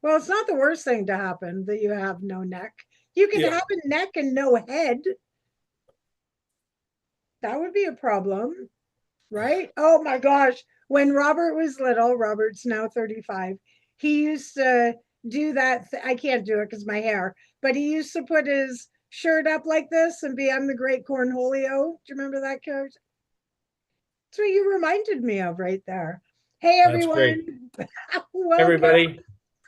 Well, it's not the worst thing to happen that you have no neck. You could Yeah, have a neck and no head. That would be a problem, right? Oh my gosh. When Robert was little, Robert's now 35, he used to do that. I can't do it because my hair, but he used to put his shirt up like this and be, I'm the great Cornholio. Do you remember that character? That's what you reminded me of right there. Hey, that's great. everyone. Welcome. Everybody,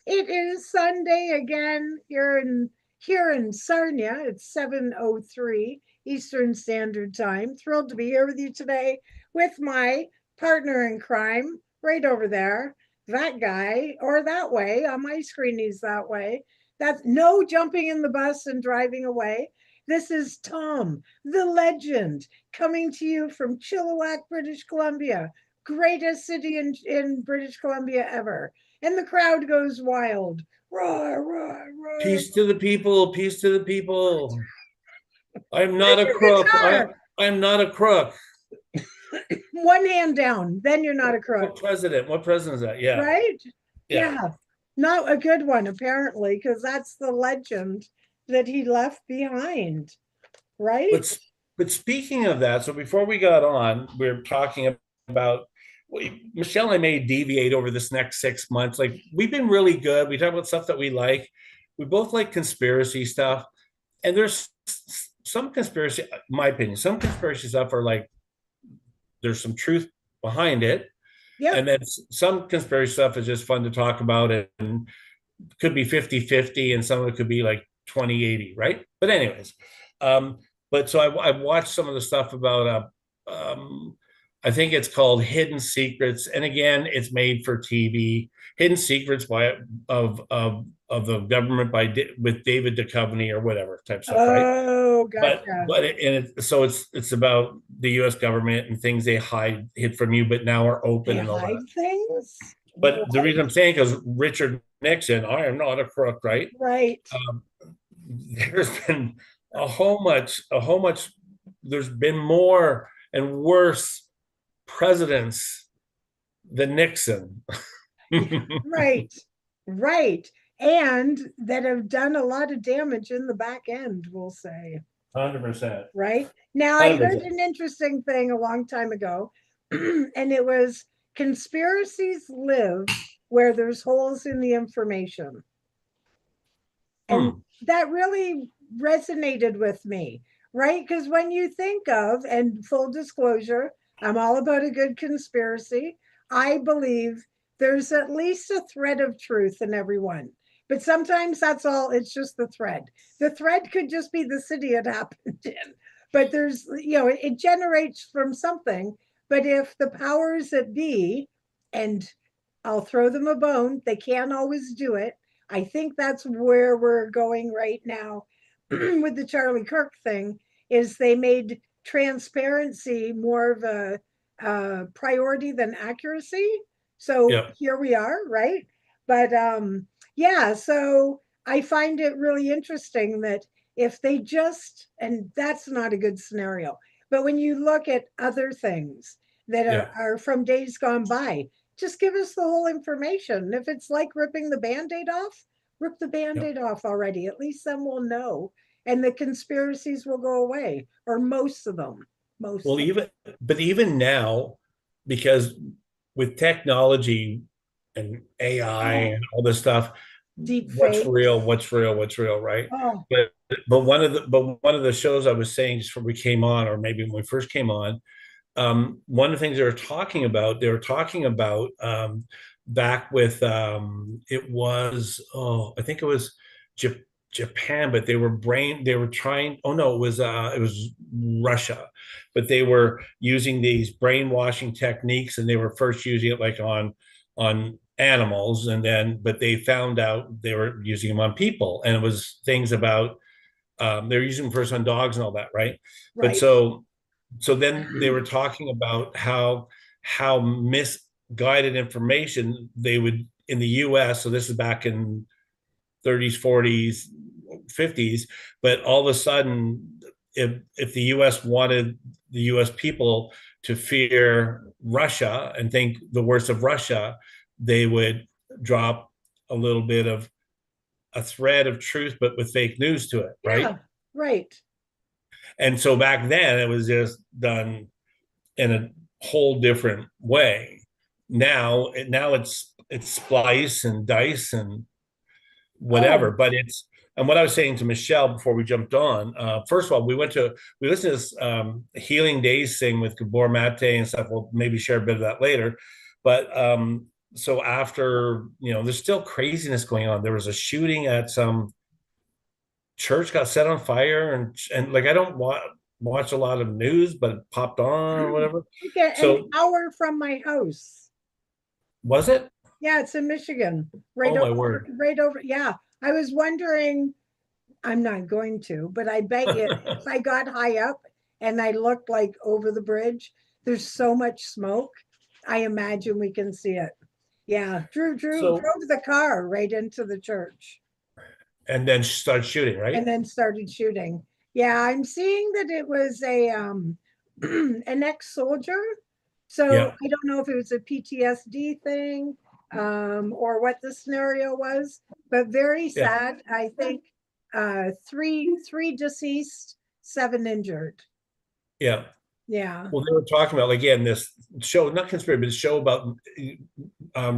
It is Sunday again here in Sarnia. It's 7:03 Eastern Standard Time. Thrilled to be here with you today with my partner in crime right over there. That guy, or that way. On my screen, he's that way. That's no jumping in the bus and driving away. This is Tom, the legend, coming to you from Chilliwack, British Columbia, greatest city in British Columbia ever. And the crowd goes wild. Roar, roar, roar. peace to the people, peace to the people. I'm not Where's a your crook. guitar? I'm not a crook. One hand down, then you're not a crook, What president? What president is that? Yeah, right? yeah. Yeah, not a good one, apparently, because that's the legend that he left behind, right? But but speaking of that, so before we got on, we are talking about Michelle and I may deviate over this next 6 months. Like we've been really good. We talk about stuff that we like. We both like conspiracy stuff, and there's some conspiracy, in my opinion, some conspiracy stuff are like there's some truth behind it, Yep. and then some conspiracy stuff is just fun to talk about and could be 50-50, and some of it could be like 20-80, right? But anyways, um but so I watched some of the stuff about I think it's called Hidden Secrets, and again it's made for TV. Hidden Secrets by of the government by with David Duchovny or whatever type stuff, right? Oh, but gotcha. but it, and it, so it's about the U.S. government and things they hid from you, but now are They open and all that. hide things? But the What? reason I'm saying because Richard Nixon, I am not a crook, right? Right. Um, there's been a whole much. There's been more and worse presidents than Nixon. Yeah, right. Right. And that have done a lot of damage in the back end, we'll say. 100%. Right? Now, I heard 100%. an interesting thing a long time ago, and it was conspiracies live where there's holes in the information. And Hmm. that really resonated with me, right? Because when you think of, and full disclosure, I'm all about a good conspiracy. I believe there's at least a thread of truth in every one. But sometimes that's all, it's just the thread. The thread could just be the city it happened in. But there's, it generates from something. But if the powers that be, and I'll throw them a bone, they can't always do it. I think that's where we're going right now with the Charlie Kirk thing is they made transparency more of a priority than accuracy. So Yeah. here we are, right? But yeah, so I find it really interesting that if they just, and that's not a good scenario, but when you look at other things that are, Yeah. are from days gone by, just give us the whole information. If it's like ripping the band-aid off, rip the Yeah. band-aid off already. At least then we'll know. And the conspiracies will go away, or most of them. Most Well, of even now, because with technology and AI them. Oh, and all this stuff, deep what's fakes. real, what's real, right? Oh, But one of the shows I was saying just before we came on, or maybe when we first came on, one of the things they were talking about back with it was I think it was J- Japan, but they were trying. Oh no, it was Russia, but they were using these brainwashing techniques, and they were first using it like on animals, and then but they found out they were using them on people, and it was things about they were using them first on dogs and all that, right? But right. so then they were talking about how misguided information they would in the US. So this is back in 30s, 40s, 50s, but all of a sudden, if the US wanted the US people to fear Russia and think the worst of Russia, they would drop a little bit of a thread of truth, but with fake news to it, right? Yeah, right. And so back then it was just done in a whole different way. Now it's splice and dice and whatever. Oh, But it's and what I was saying to Michelle before we jumped on, first of all, we listened to this Healing Days thing with Gabor Mate and stuff. We'll maybe share a bit of that later. But so after, there's still craziness going on. There was a shooting at some church got set on fire, and like I don't watch a lot of news, but it popped on or whatever. like an So hour from my house. was it? Yeah, it's in Michigan. Oh my word. Right over. Yeah. I was wondering, I'm not going to, but I bet you if I got high up and I looked like over the bridge, there's so much smoke. I imagine we can see it. Yeah. So Drove the car right into the church and then start shooting, and right? then started shooting. Yeah, I'm seeing that it was a an ex-soldier. So Yeah, I don't know if it was a PTSD thing or what the scenario was, but very yeah, sad. I think three deceased, seven injured. yeah. Yeah. Well, they were talking about, like, again, this show, not conspiracy, but a show about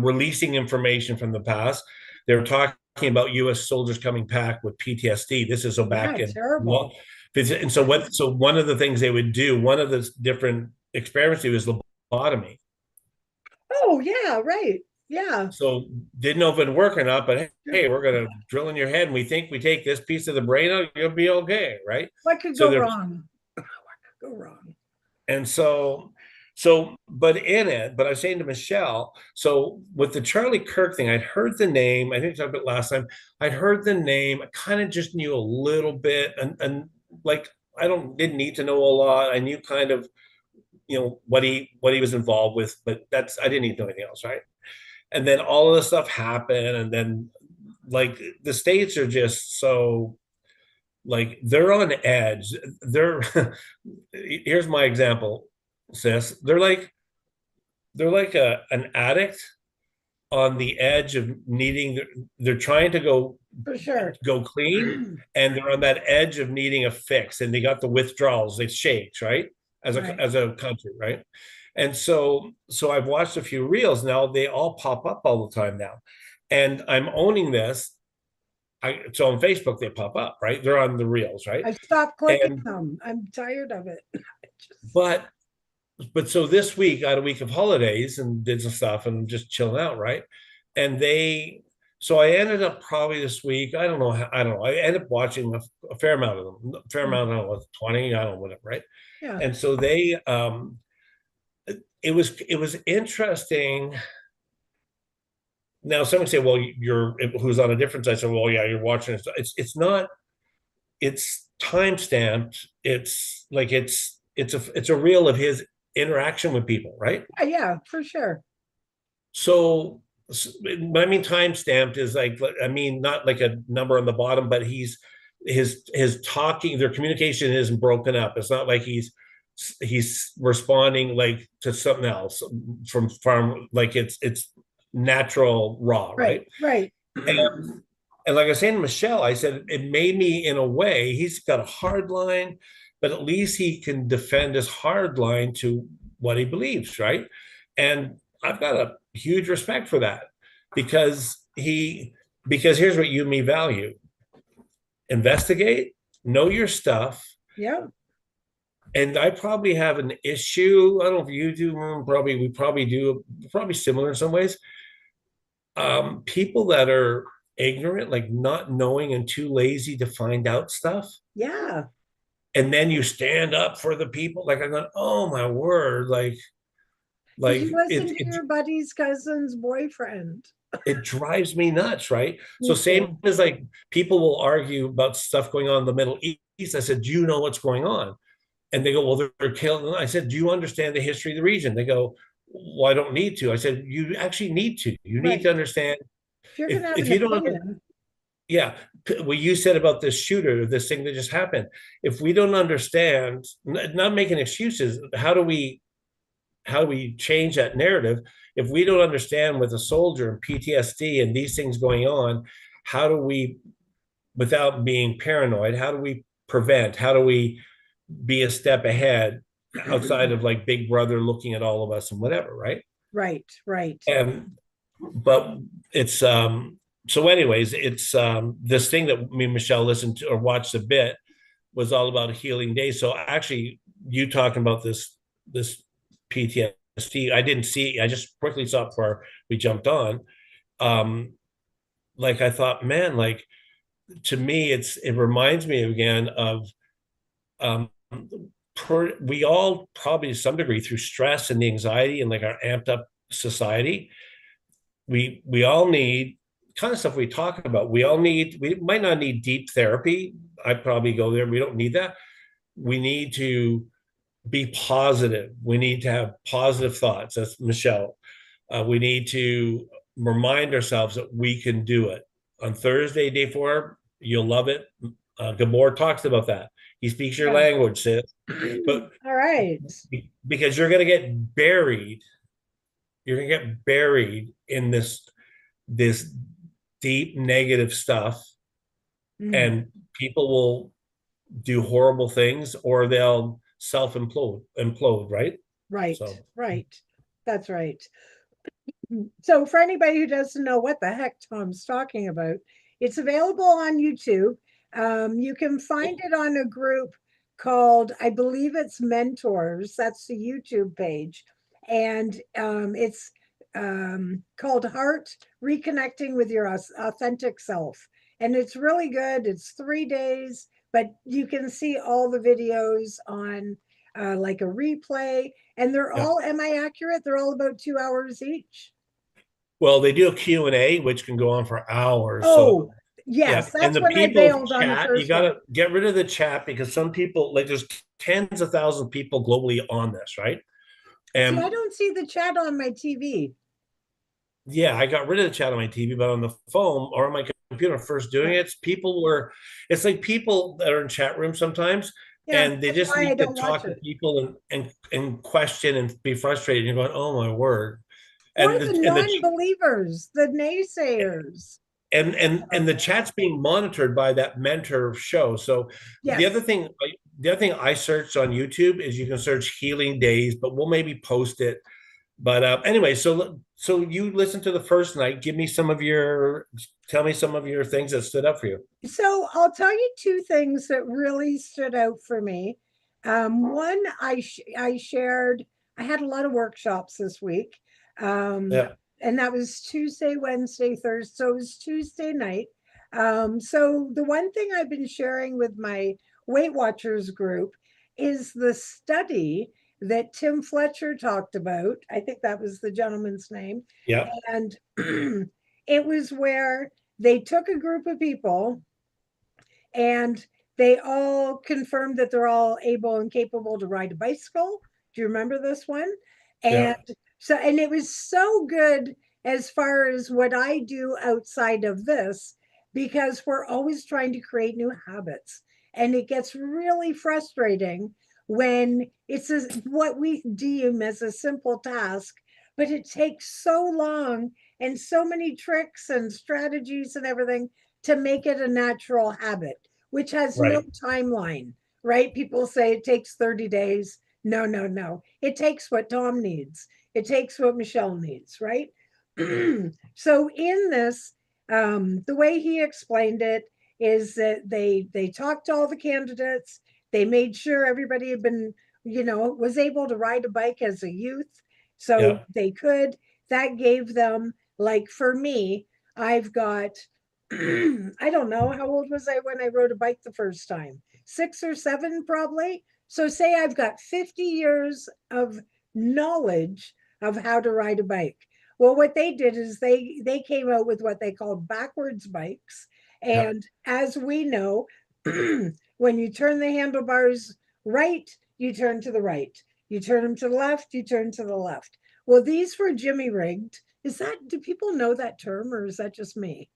releasing information from the past. They were talking about U.S. soldiers coming back with PTSD. This is so back Yeah, in, terrible. and so what? So one of the things they would do, one of the different experiments, was lobotomy. Oh, yeah, right. Yeah. So didn't know if it'd work or not, but hey, we're gonna drill in your head, and we think we take this piece of the brain out, you'll be okay, right? What could So go they're wrong? What could go wrong? And but in it, but I was saying to Michelle, so with the Charlie Kirk thing, I'd heard the name. I think I talked about it last time. I'd heard the name. I kind of just knew a little bit, and like I didn't need to know a lot. I knew kind of what he was involved with, but I didn't need to know anything else, right? And then all of this stuff happened, and then like the states are just so like they're on edge. They're here's my example, sis. They're like an addict on the edge of needing. They're trying to For sure. go clean, and they're on that edge of needing a fix, and they got the withdrawals. It shakes, right? As a Right. as a country, right? And so I've watched a few reels now. They all pop up all the time now, and I'm owning this. So on Facebook they pop up, right? They're on the reels, right? I stopped clicking And them. I'm tired of it. Just, but so this week I had a week of holidays and did some stuff and just chilling out, right? And so I ended up probably this week, I don't know. I ended up watching a fair amount of them, a fair amount, I don't know, 20, I don't know, whatever, right? yeah. And so it was interesting. Now someone say, well, you're who's on a different side. So, well, yeah, you're watching it. It's not, it's time stamped. It's a reel of his interaction with people, right? Yeah, for sure. So, when I mean time stamped is like, I mean, not like a number on the bottom, but his talking, their communication isn't broken up. It's not like he's responding like to something else from like it's natural raw, Right, right? right. And like I was saying to Michelle, I said it made me, in a way, he's got a hard line, but at least he can defend his hard line to what he believes, right? And I've got a huge respect for that because because here's what you and me value: investigate, know your stuff. Yeah. And I probably have an issue. I don't know if you do. We probably do. Probably similar in some ways. People that are ignorant, like not knowing and too lazy to find out stuff. Yeah. And then you stand up for the people. Like I'm going, oh my word, Did you it, listen to it your buddy's cousin's boyfriend? it drives me nuts, right? So Me same too. as like people will argue about stuff going on in the Middle East. I said, do you know what's going on? And they go, well, they're killing. I said, do you understand the history of the region? They go, well, I don't need to. I said, you actually need to. You need to Right. understand. If you're going to If have if an you don't, opinion, yeah, what you said about this shooter, this thing that just happened. If we don't understand, not making excuses, how do we? how do we change that narrative? If we don't understand with a soldier and PTSD and these things going on, how do we, without being paranoid, how do we prevent? How do we be a step ahead outside of like Big Brother looking at all of us and whatever, right? Right, right. And but it's so anyways, it's this thing that me and Michelle listened to or watched a bit was all about healing days. So actually you talking about this PTSD, I didn't see, I just quickly saw it before we jumped on. Um like I thought, man, like to me it reminds me again of um we all probably to some degree through stress and the anxiety and like our amped up society, we all need kind of stuff we talk about. We all need, we might not need deep therapy. I probably go there. We don't need that. We need to be positive. We need to have positive thoughts. That's Michelle. We need to remind ourselves that we can do it. On Thursday, day four, you'll love it. Gabor talks about that. He speaks your Yeah. language, sis. But All right. because you're going to get buried, you're going to get buried in this deep negative stuff, Mm. and people will do horrible things or they'll self implode, right? Right, So right. That's right. So, for anybody who doesn't know what the heck Tom's talking about, it's available on YouTube. You can find it on a group called, I believe it's Mentors. That's the YouTube page. And it's called Heart Reconnecting with Your Authentic Self. And it's really good. It's 3 days, but you can see all the videos on like a replay. And they're yeah, all, am I accurate? They're all about 2 hours each. well, they do a Q&A which can go on for hours. So Oh, yeah, yes, and that's the when I people bailed on the chat, you first got one. to get rid of the chat because some people, like there's tens of thousands of people globally on this, right? See, I And don't see the chat on my TV. yeah, I got rid of the chat on my TV, but on the phone or on my computer first doing Yeah, it, people were, it's like people that are in chat rooms sometimes yeah, and they that's just why I need to don't watch talk to it. people and question and be frustrated. And you're going, oh my word. Or And the and the non-believers, the naysayers. and the chat's being monitored by that mentor show. So the other Yes. thing the other thing I searched on YouTube is you can search healing days, but we'll maybe post it. But anyway, so you listened to the first night. Give me some of your, tell me some of your things that stood up for you. So I'll tell you two things that really stood out for me. One, I shared. I had a lot of workshops this week, um, Yeah, and that was Tuesday, Wednesday, Thursday. So it was Tuesday night. So the one thing I've been sharing with my Weight Watchers group is the study that Tim Fletcher talked about. I think that was the gentleman's name, yeah, and it was where they took a group of people and they all confirmed that they're all able and capable to ride a bicycle. Do you remember this one? yeah, And so, and it was so good as far as what I do outside of this, because we're always trying to create new habits. And it gets really frustrating when what we deem as a simple task, but it takes so long and so many tricks and strategies and everything to make it a natural habit, which has no right, timeline, right? People say it takes 30 days. No, no, no. It takes what Tom needs, it takes what Michelle needs, right? So, in this, the way he explained it is that they talked to all the candidates, they made sure everybody had been, was able to ride a bike as a youth. So yeah, they could, that gave them, like for me, I've got I don't know. How old was I when I rode a bike the first time? 6 or 7, probably. So, say I've got 50 years of knowledge of how to ride a bike. Well, what they did is they came out with what they called backwards bikes. yeah. And as we know, when you turn the handlebars right, you turn to the right. You turn them to the left, you turn to the left. Well, these were Jimmy rigged. Do people know that term, or is that just me?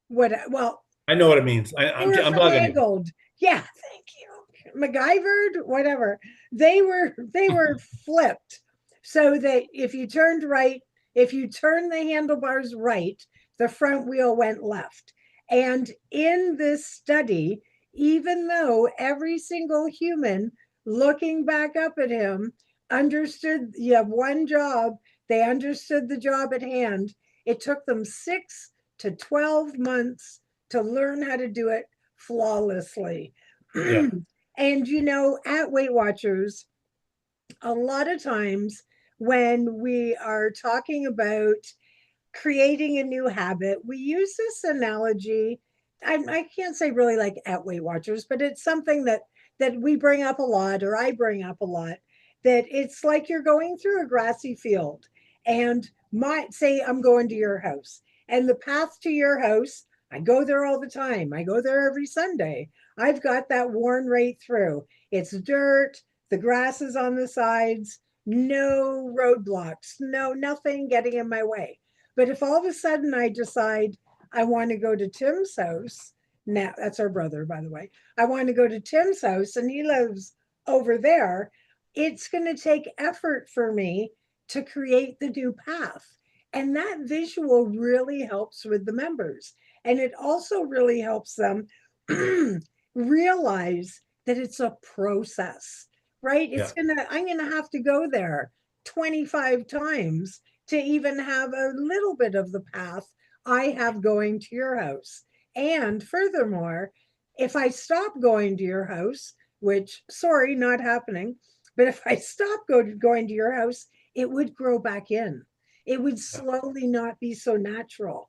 Well, I know what it means. they were I'm bugging you. finagled. Yeah, thank you. MacGyvered, whatever. They were flipped so that if you turned right, if you turn the handlebars right, the front wheel went left. And in this study, even though every single human looking back up at him understood you have one job, they understood the job at hand. It took them 6 to 12 months to learn how to do it flawlessly. Yeah. And at Weight Watchers, a lot of times when we are talking about creating a new habit, we use this analogy. I can't say really like at Weight Watchers, but it's something that we bring up a lot, or I bring up a lot. That it's like you're going through a grassy field, and might say I'm going to your house, and the path to your house, I go there all the time. I go there every Sunday. I've got that worn right through. It's dirt. The grass is on the sides. No roadblocks. No, nothing getting in my way. But if all of a sudden I decide I want to go to Tim's house, now that's our brother, by the way, I want to go to Tim's house and he lives over there, it's going to take effort for me to create the new path. And that visual really helps with the members. And it also really helps them realize that it's a process, right? Yeah. I'm going to have to go there 25 times to even have a little bit of the path I have going to your house. And furthermore, if I stop going to your house, which, sorry, not happening, but if I stop going to your house, it would grow back in. It would Yeah. slowly not be so natural.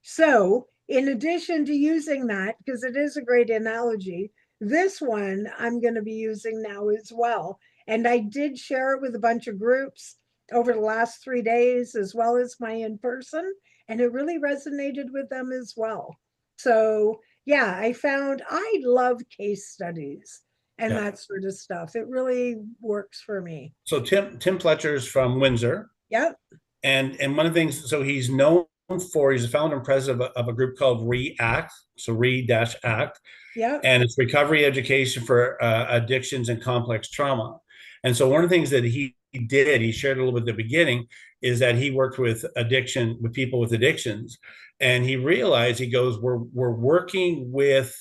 So, in addition to using that, because it is a great analogy, this one I'm going to be using now as well. And I did share it with a bunch of groups over the last 3 days, as well as my in person, and it really resonated with them as well. So, yeah, I love case studies and Yeah. that sort of stuff. It really works for me. So Tim Fletcher's from Windsor, Yep, and one of the things, so he's known for, he's the founder and president of a group called React, so Re-Act, yep, and it's recovery education for addictions and complex trauma. And so one of the things that he did, he shared a little bit at the beginning, is that he worked with people with addictions, and he realized, he goes, we're working with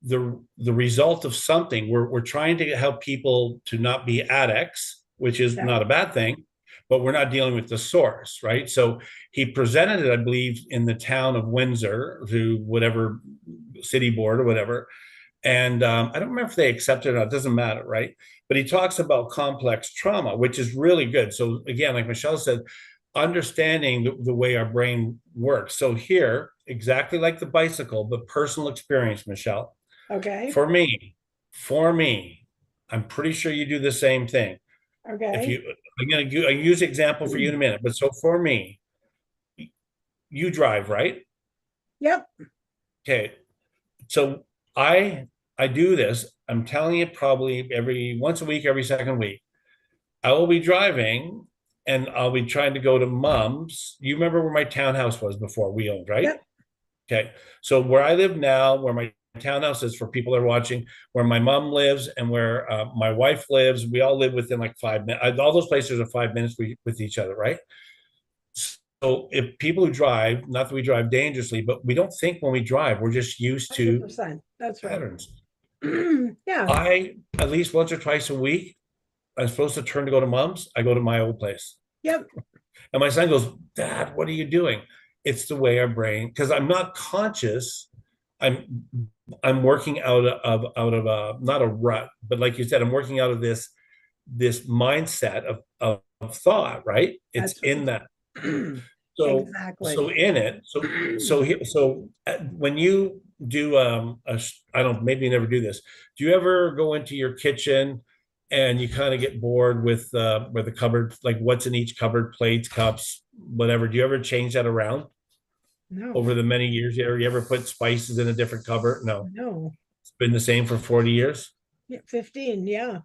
the result of something. We're trying to help people to not be addicts, which is yep. not a bad thing, but we're not dealing with the source, right? So he presented it, I believe, in the town of Windsor to whatever city board or whatever. And I don't remember if they accepted it or not. It doesn't matter, right? But he talks about complex trauma, which is really good. So again, like Michele said, understanding the way our brain works. So here, exactly like the bicycle, but personal experience, Michele. Okay, For me, for me, I'm pretty sure you do the same thing. If okay. you, I'm going to use example for you in a minute, but so for me, you drive, right? Yep, Okay. So I do this. I'm telling you, probably every once a week, every second week. I will be driving and I'll be trying to go to mom's. You remember where my townhouse was before we owned, right? yep, Okay. So where I live now, where my townhouse is, for people that are watching, where my mom lives and where my wife lives, we all live within like 5 minutes. All those places are 5 minutes with each other, right? So if people who drive, not that we drive dangerously, but we don't think when we drive, we're just used to 100%. That's right. patterns. Yeah, I, at least once or twice a week, I'm supposed to turn to go to mom's. I go to my old place. yep, And my son goes, Dad, what are you doing? It's the way our brain, because I'm not conscious. I'm I'm working out of a, not a rut, but like you said, I'm working out of this mindset of thought, right? It's that's in that. right. So Exactly. in it, when you do I don't, maybe you never do this. Do you ever go into your kitchen and you kind of get bored with where the cupboard, like what's in each cupboard, plates, cups, whatever? Do you ever change that around No, over the many years? You ever put spices in a different cupboard? No, no. it's been the same for 40 years. Yeah, 15, yeah.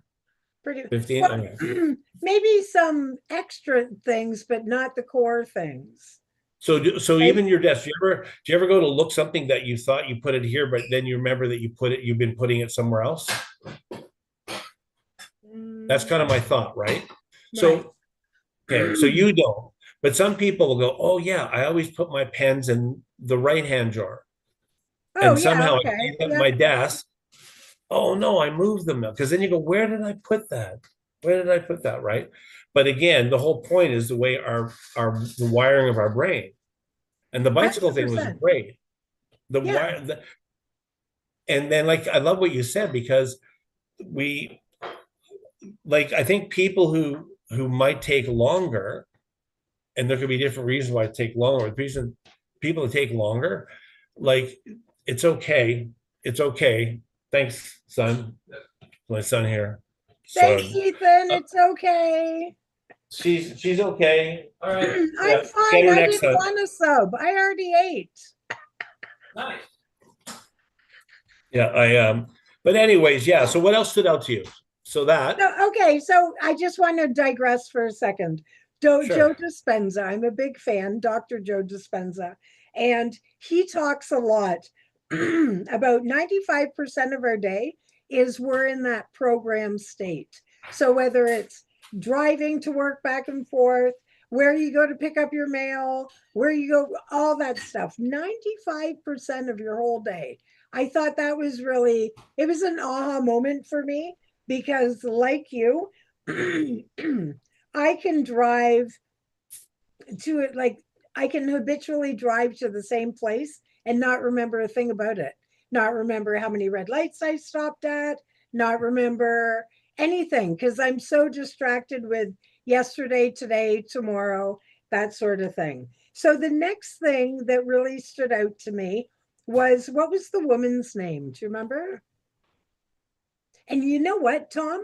Pretty 15. well, Okay. maybe some extra things, but not the core things. So right? even your desk, do you ever go to look something that you thought you put it here, but then you remember that you've been putting it somewhere else? That's kind of Mm, my thought, right? right. So, okay, so you don't, but some people will go, oh yeah, I always put my pens in the right-hand drawer. Oh, And yeah. somehow I Okay. see that Yep. my desk. Oh no, I moved them now. Because then you go, where did I put that? Where did I put that? Right. But again, the whole point is the way the wiring of our brain. And the bicycle thing was 100%. great. The Yeah. wire, and then like I love what you said because we like I think people who might take longer, and there could be different reasons why it take longer. The reason people that take longer, like it's okay, it's okay. Thanks, son. My son here. Thanks, Son. Ethan. It's okay. She's okay. All right. I'm Yeah. Get fine. her I next didn't time. want a sub. I already ate. Nice. Yeah, but anyways, yeah. So what else stood out to you? So that, So, okay, so I just want to digress for a second. Joe sure. Dispenza, I'm a big fan, Dr. Joe Dispenza, and he talks a lot about 95% of our day is we're in that program state. So whether it's driving to work back and forth, where you go to pick up your mail, where you go, all that stuff, 95% of your whole day. I thought that was really, it was an aha moment for me because like you, I can drive to it like I can habitually drive to the same place and not remember a thing about it. Not remember how many red lights I stopped at, not remember anything because I'm so distracted with yesterday, today, tomorrow, that sort of thing. So the next thing that really stood out to me was what was the woman's name? Do you remember? And you know what, Tom?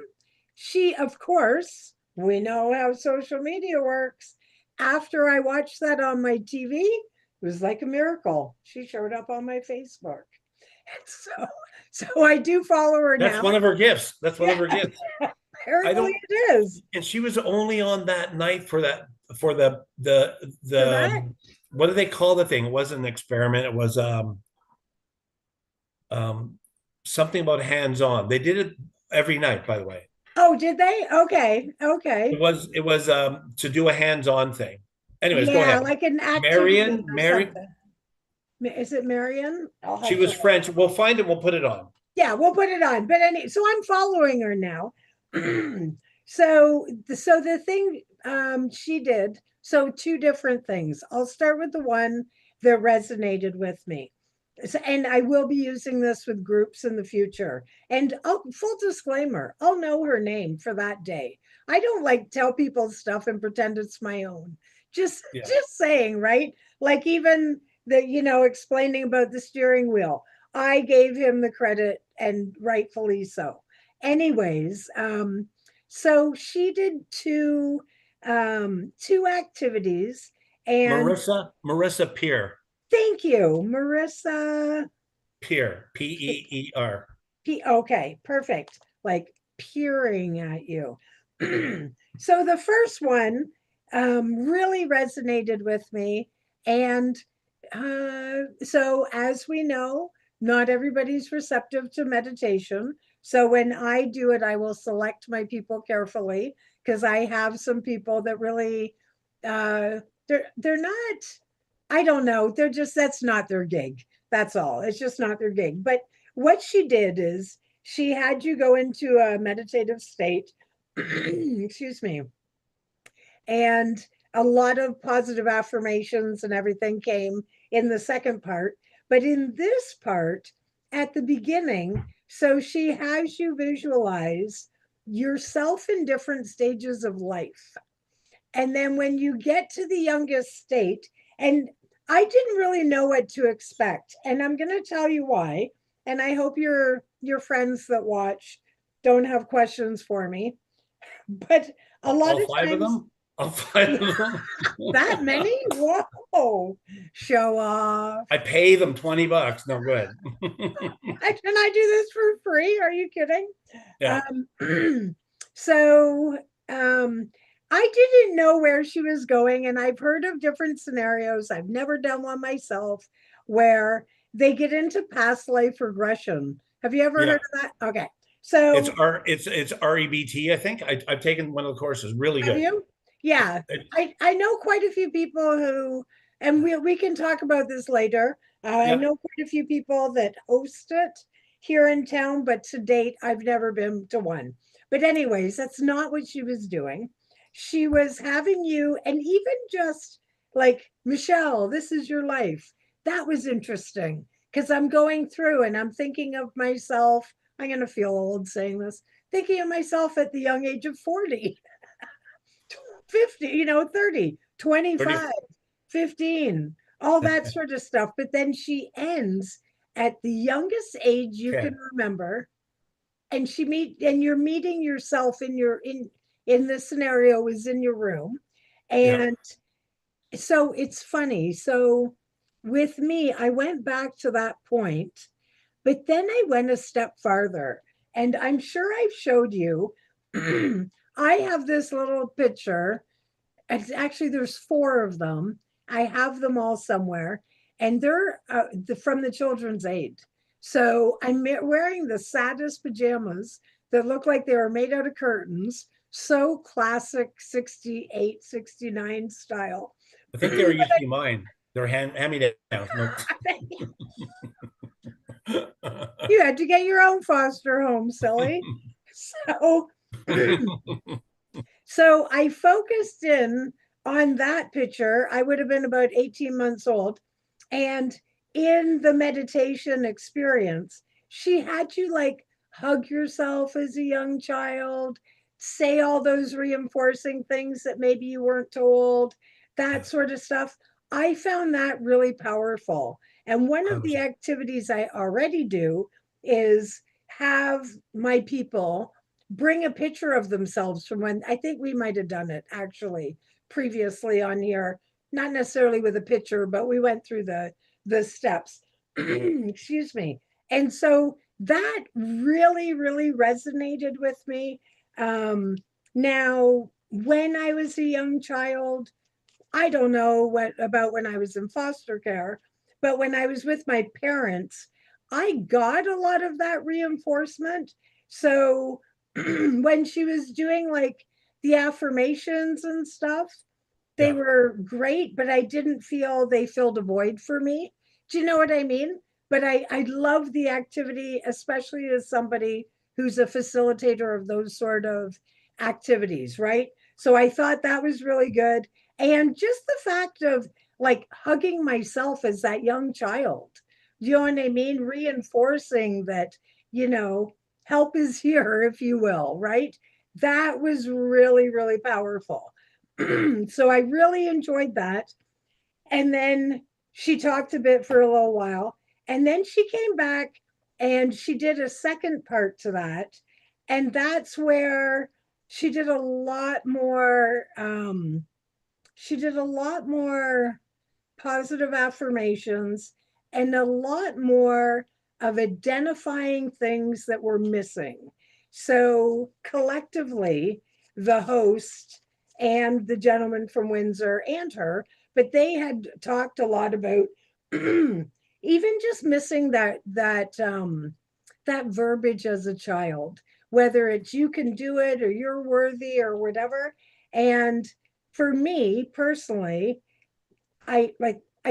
She, of course, we know how social media works. After I watched that on my TV, it was like a miracle. She showed up on my Facebook. And so I do follow her That's now. one of her gifts. That's one of Yeah, her gifts. I apparently don't, it is. and she was only on that night for that for For that? what do they call the thing? It wasn't an experiment. It was um something about hands-on. They did it every night, by the way. Oh, did they? Okay. It Okay. was it was to do a hands-on thing. Anyways, go Yeah, ahead. like an activity Marion, or Mary, something. Is it Marion? I'll she have to was look. French. We'll find it, we'll put it on. Yeah, we'll put it on. But so I'm following her now. So the thing she did, so two different things. I'll start with the one that resonated with me. And I will be using this with groups in the future. And full disclaimer, I'll know her name for that day. I don't like tell people stuff and pretend it's my own. Just Yeah. just saying, right? Like even the explaining about the steering wheel. I gave him the credit and rightfully so. Anyways, so she did two activities and Marissa Peer. thank you, Marissa. Peer. Peer. Okay, perfect. Like peering at you. So the first one really resonated with me. And so, as we know, not everybody's receptive to meditation. So when I do it, I will select my people carefully because I have some people that really they're not. I don't know. They're just that's not their gig. That's all. It's just not their gig. But what she did is she had you go into a meditative state. Excuse me. And a lot of positive affirmations and everything came in the second part. But in this part, at the beginning, so she has you visualize yourself in different stages of life. And then when you get to the youngest state, and I didn't really know what to expect, and I'm going to tell you why. And I hope your friends that watch don't have questions for me. But a lot All of five of times, them? All five of them? that many? Whoa, show off. I pay them $20. No, good. Can I do this for free? Are you kidding? Yeah. Um, so um, I didn't know where she was going, and I've heard of different scenarios. I've never done one myself where they get into past life regression. Have you ever heard Yeah. of that? Okay. It's So, R it's REBT, I think. I've taken one of the courses, really have good. you? Yeah. It- I know quite a few people who, and we can talk about this later. I yeah. know quite a few people that host it here in town, but to date, I've never been to one. But, anyways, that's not what she was doing. She was having you, and even just like, Michelle, this is your life. That was interesting because I'm going through and I'm thinking of myself. I'm going to feel old saying this, thinking of myself at the young age of 40. 50, 30, 30. 25, 15, all that sort of stuff. But then she ends at the youngest age you can 10. remember. And you're meeting yourself in this scenario is in your room. Yeah. And so it's funny. So with me, I went back to that point, but then I went a step farther. And I'm sure I've showed you. I have this little picture. Actually, there's four of them. I have them all somewhere, and they're from the Children's Aid. So I'm wearing the saddest pajamas that look like they were made out of curtains. So classic 68, 69 style. I think they were used to be mine. They're hand-me-downs. No. You had to get your own foster home, silly. So So I focused in on that picture. I would have been about 18 months old. And in the meditation experience, she had you like hug yourself as a young child, say all those reinforcing things that maybe you weren't told, that sort of stuff. I found that really powerful. And one of the 100%. activities I already do is have my people bring a picture of themselves from when I think we might have done it actually previously on here, not necessarily with a picture, but we went through the steps. Excuse me. And so that really, really resonated with me. Now, when I was a young child, I don't know what about when I was in foster care, but when I was with my parents, I got a lot of that reinforcement. So when she was doing like the affirmations and stuff, they Yeah. were great, but I didn't feel they filled a void for me. Do you know what I mean? But I love the activity, especially as somebody who's a facilitator of those sort of activities, right? So I thought that was really good. And just the fact of like hugging myself as that young child, you know what I mean? Reinforcing that, you know, help is here, if you will, right? That was really, really powerful. So I really enjoyed that. And then she talked a bit for a little while. And then she came back and she did a second part to that. And that's where she did a lot more, she did a lot more positive affirmations and a lot more of identifying things that were missing. So collectively, the host and the gentleman from Windsor and her, but they had talked a lot about even just missing that verbiage as a child, whether it's you can do it or you're worthy or whatever. And for me personally, I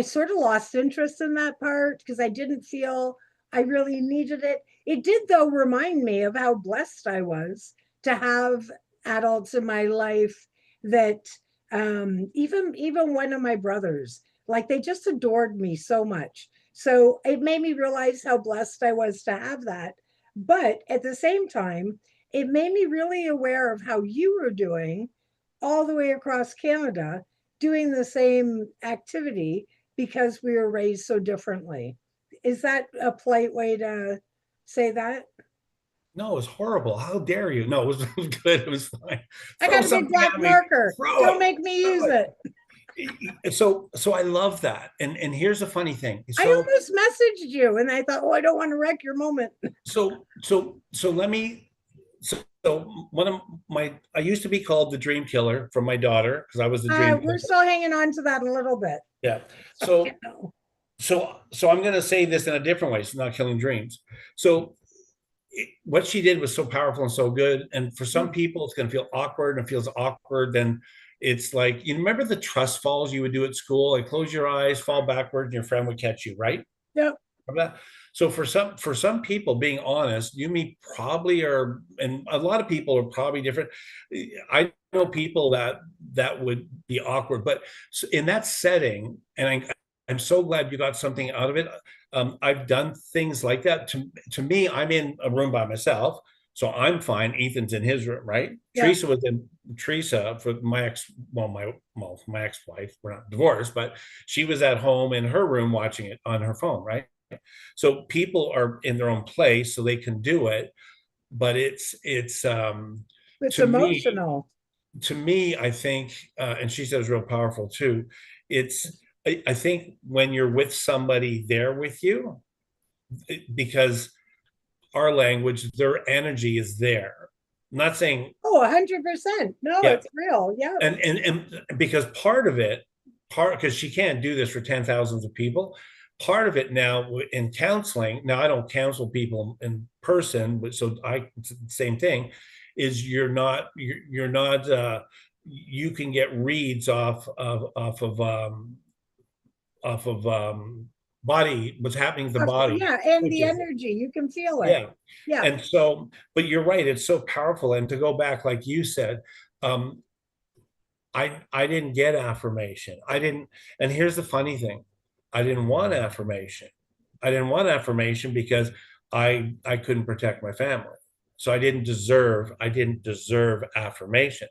sort of lost interest in that part because I didn't feel I really needed it. It did though remind me of how blessed I was to have adults in my life that even one of my brothers, like they just adored me so much. So it made me realize how blessed I was to have that. But at the same time, it made me really aware of how you were doing all the way across Canada doing the same activity because we were raised so differently. Is that a polite way to say that? No, it was horrible. How dare you? No, it was good. It was fine. I Throw got a big something black at me. marker. Throw Don't it. make me use Throw it. it. So I love that. And here's the funny thing. I almost messaged you and I thought, oh, I don't want to wreck your moment. So let me so so one of I used to be called the dream killer from my daughter because I was the dream We're killer. still hanging on to that a little bit. Yeah. You So know. so I'm going to say this in a different way. It's not killing dreams. So what she did was so powerful and so good. And for some people, it's going to feel awkward and it feels awkward. Then it's like, you remember the trust falls you would do at school? Like close your eyes, fall backward, and your friend would catch you, right? Yep. So for some people, being honest, you me probably are, and a lot of people are probably different. I know people that would be awkward, but in that setting, and I'm so glad you got something out of it. I've done things like that. To me, I'm in a room by myself, so I'm fine. Ethan's in his room, right? Yep. Teresa for my ex, my ex-wife. We're not divorced, but she was at home in her room watching it on her phone, right? So people are in their own place, so they can do it. But it's It's to me, emotional. I think, and she says real powerful too. It's I think when you're with somebody there with you, because our language, their energy is there. I'm not saying, Oh, 100%. No, yeah, it's real. Yeah. and because part of it, because she can't do this for 10 thousands of people. Part of it now in counseling, now I don't counsel people in person, but so I same thing, is you're not you can get reads off of body, what's happening to the body, Yeah, and which the is, energy, you can feel it. yeah. Yeah. And so, but you're right, it's so powerful. And to go back, like you said, um, I didn't get affirmation. I didn't, and here's the funny thing. I didn't want affirmation. I didn't want affirmation because I couldn't protect my family. So I didn't deserve affirmation.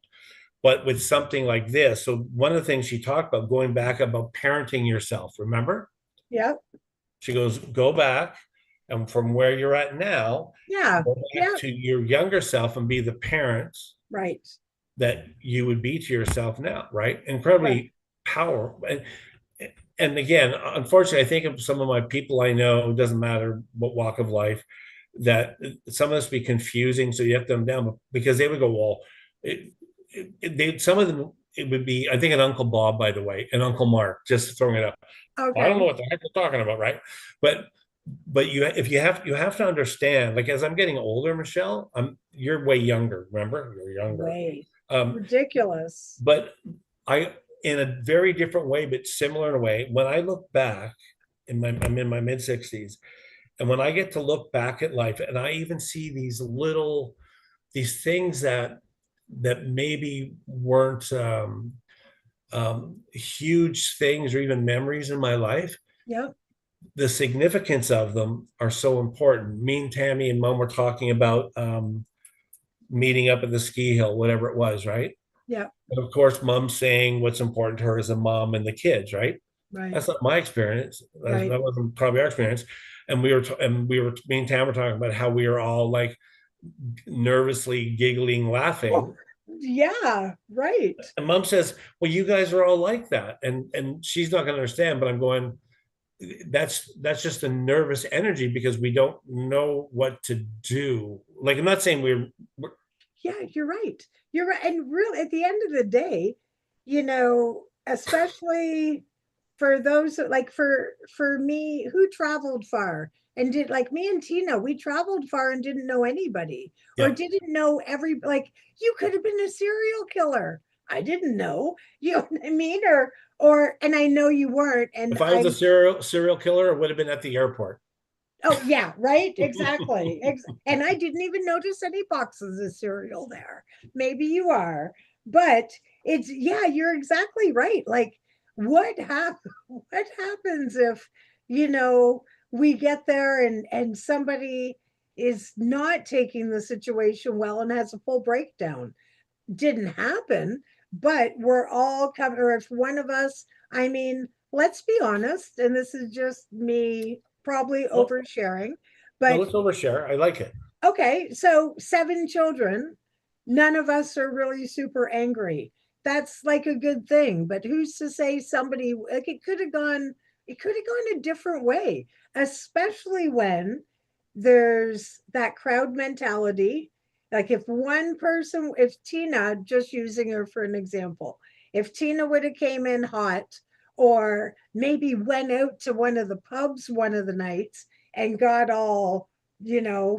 But with something like this, so one of the things she talked about going back about parenting yourself, remember? Yep. She goes, go back and from where you're at now, Yeah. go back Yep. to your younger self and be the parents Right. that you would be to yourself now, right? Right. Incredibly powerful. And again, unfortunately, I think of some of my people I know, it doesn't matter what walk of life, that some of this be confusing. So you have to dumb down because they would go, well, some of them, it would be, I think an Uncle Bob, by the way, and Uncle Mark, just throwing it up. I don't know Okay. what the heck we're talking about, right? But if you have to understand, like as I'm getting older, Michelle, you're way younger. Remember, you're younger. Way. Um, Ridiculous. but I, in a very different way, but similar in a way, when I look back, I'm in my mid 60s, and when I get to look back at life, and I even see these things that maybe weren't huge things or even memories in my life, Yep. the significance of them are so important. Me and Tammy and Mom were talking about meeting up at the ski hill, whatever it was, right? Yep. And of course, Mom's saying what's important to her as a mom and the kids, right? Right. That's not my experience. Right. That wasn't probably our experience. And me and Tam were talking about how we were all like nervously giggling, Oh, laughing. yeah. Right. And Mom says, "Well, you guys are all like that," and she's not going to understand. But I'm going, that's just a nervous energy because we don't know what to do. Like I'm not saying we're Yeah, you're right. You're right. And really, at the end of the day, especially for those like for me who traveled far and did like me and Tina, we traveled far and didn't know anybody or yeah. didn't know every like you could have been a serial killer. I didn't know. You know what I mean? Or and I know you weren't. And If I was a I'm serial killer, it would have been at the airport. Oh yeah, right? Exactly. And I didn't even notice any boxes of cereal there. Maybe you are. But it's yeah, you're exactly right. Like what happens if, we get there and somebody is not taking the situation well and has a full breakdown? Didn't happen, but we're all covered. Or if one of us, I mean, let's be honest, and this is just me probably Well, oversharing, no, but let's overshare. I like it. okay, so 7 children, none of us are really super angry. That's like a good thing, but who's to say somebody like it could have gone a different way, especially when there's that crowd mentality Like if one person, if Tina, just using her for an example, if Tina would have came in hot or maybe went out to one of the pubs one of the nights and got all,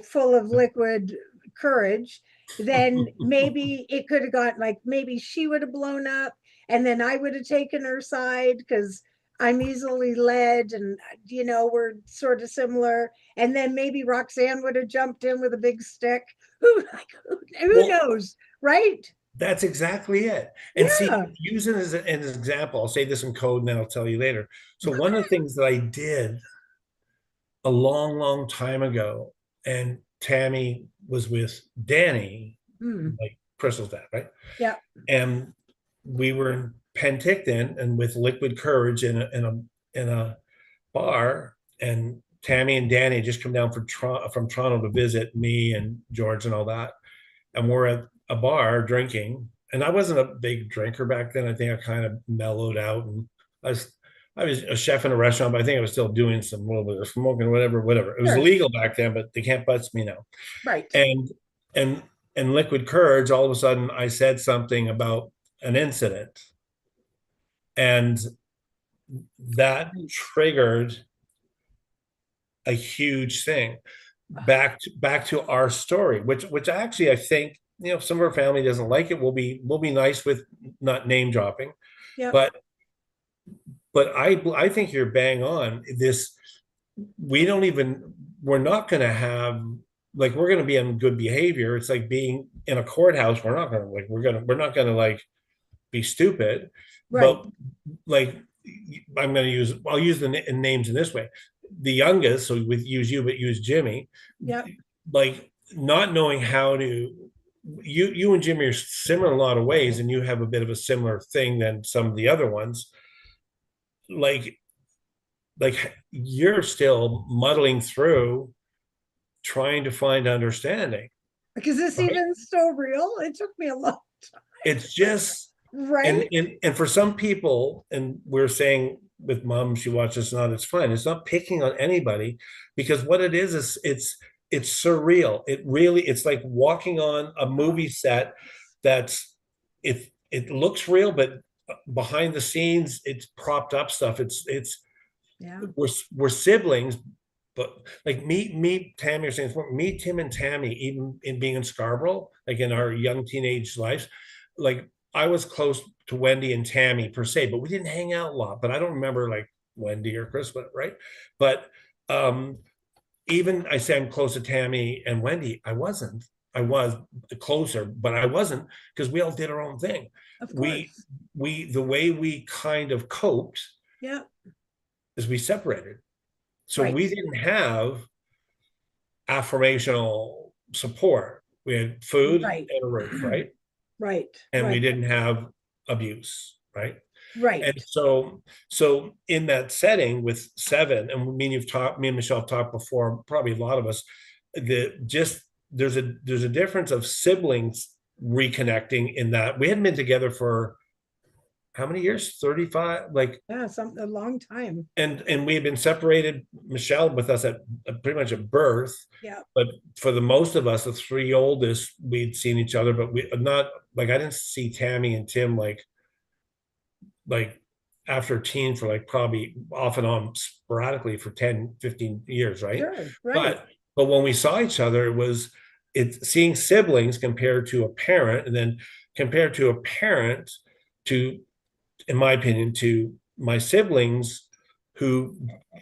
full of liquid courage, then maybe it could have got like maybe she would have blown up and then I would have taken her side because I'm easily led and we're sort of similar. And then maybe Roxanne would have jumped in with a big stick. Who Well, knows, right? that's exactly it. And see, Yeah. using as an example, I'll say this in code and then I'll tell you later. So one of the things that I did a long, long time ago, and Tammy was with Danny, Mm. like Crystal's dad, right? Yeah. And we were in Penticton and with Liquid Courage in a bar, and Tammy and Danny just come down from Toronto to visit me and George and all that, and we're at a bar drinking. And I wasn't a big drinker back then. I think I kind of mellowed out, and I was I was a chef in a restaurant, but I think I was still doing some little bit of smoking, whatever. It was Sure. illegal back then, but they can't bust me now. Right. And and and Liquid Courage, all of a sudden, I said something about an incident, and that Right. triggered a huge thing back to our story, which actually I think some of our family doesn't like it. We'll be nice with not name dropping, Yep. but I think you're bang on. We don't even we're not going to have like we're going to be on good behavior. It's like being in a courthouse. We're not going to we're not going to like be stupid, Right. but like I'll use the names in this way. The youngest, so with use you, but use Jimmy, Yep. like not knowing how to. You and Jimmy are similar in a lot of ways, and you have a bit of a similar thing than some of the other ones. Like you're still muddling through trying to find understanding, Because this right? even so real. It took me a long It's just time. and Right. and and for some people, and we're saying with mom, she watches not, it's fine. It's not picking on anybody, because what it is it's surreal. It's like walking on a Oh, movie set that's it looks real, but behind the scenes it's propped up stuff. It's yeah. we're siblings, but like me, Tammy, are saying me, Tim, and Tammy, even in being in Scarborough, like in our young teenage lives, like I was close to Wendy and Tammy per se, but we didn't hang out a lot. But I don't remember like Wendy or Chris, right? But um, even I say I'm close to Tammy and Wendy, I wasn't. I was closer, but I wasn't because we all did our own thing. Of We course. the way we kind of coped Yeah. is we separated. So Right. we didn't have affirmational support. We had food Right. and a roof, right? Right. And we Right. didn't have abuse, right? And Right. so in that setting with seven, and me and Michelle have talked before, probably a lot of us, there's a difference of siblings reconnecting in that we hadn't been together for how many years? 35, like, Yeah. A long time. and we had been separated, Michelle with us at pretty much at birth, Yeah. but for the most of us, the three oldest, we'd seen each other, but we not like I didn't see Tammy and Tim like after teen for like probably off and on sporadically for 10, 15 years, right? Sure. Right. But when we saw each other, it's seeing siblings compared to a parent, and then compared to a parent to, in my opinion, to my siblings who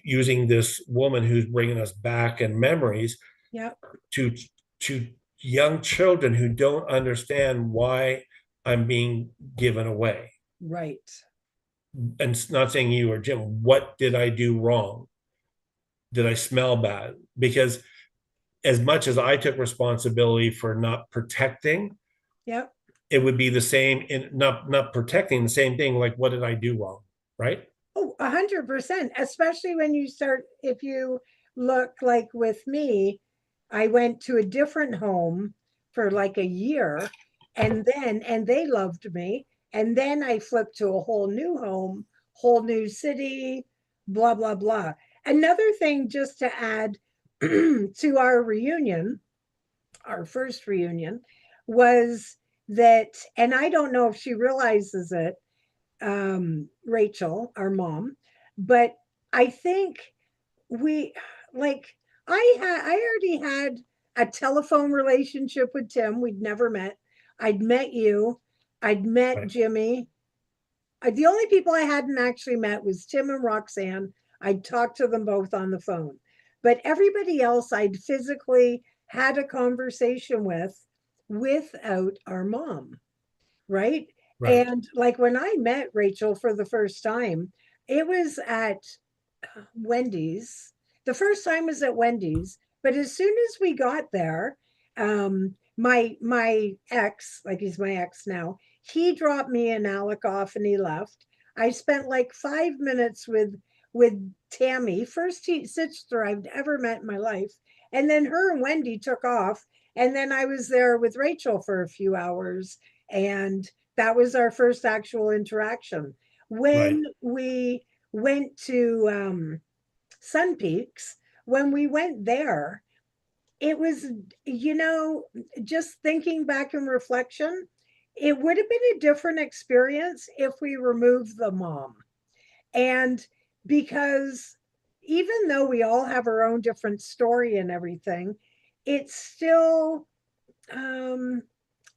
using this woman who's bringing us back in memories Yeah. to to young children who don't understand why I'm being given away. Right. And not saying you or Jim, what did I do wrong? Did I smell bad? Because as much as I took responsibility for not protecting, Yep. it would be the same in not protecting, the same thing. Like, what did I do wrong? Right? Oh, 100%. Especially when you start, if you look like with me, I went to a different home for like a year and they loved me. And then I flipped to a whole new home, whole new city, blah, blah, blah. Another thing, just to add to our reunion, our first reunion, was that, and I don't know if she realizes it, Rachel, our mom, but I think we like I already had a telephone relationship with Tim. We'd never met. I'd met you. I'd met Right. Jimmy. The only people I hadn't actually met was Tim and Roxanne. I'd talked to them both on the phone. But everybody else I'd physically had a conversation with without our mom, right? Right. And like when I met Rachel for the first time, it was at Wendy's. The first time was at Wendy's, but as soon as we got there, my ex, like he's my ex now, he dropped me and Alec off and he left. I spent like 5 minutes with Tammy, first sister I've ever met in my life, and then her and Wendy took off, and then I was there with Rachel for a few hours, and that was our first actual interaction. Right. When we went to Sun Peaks, when we went there, it was, you know, just thinking back in reflection, it would have been a different experience if we removed the mom. And because even though we all have our own different story and everything, it's still, um,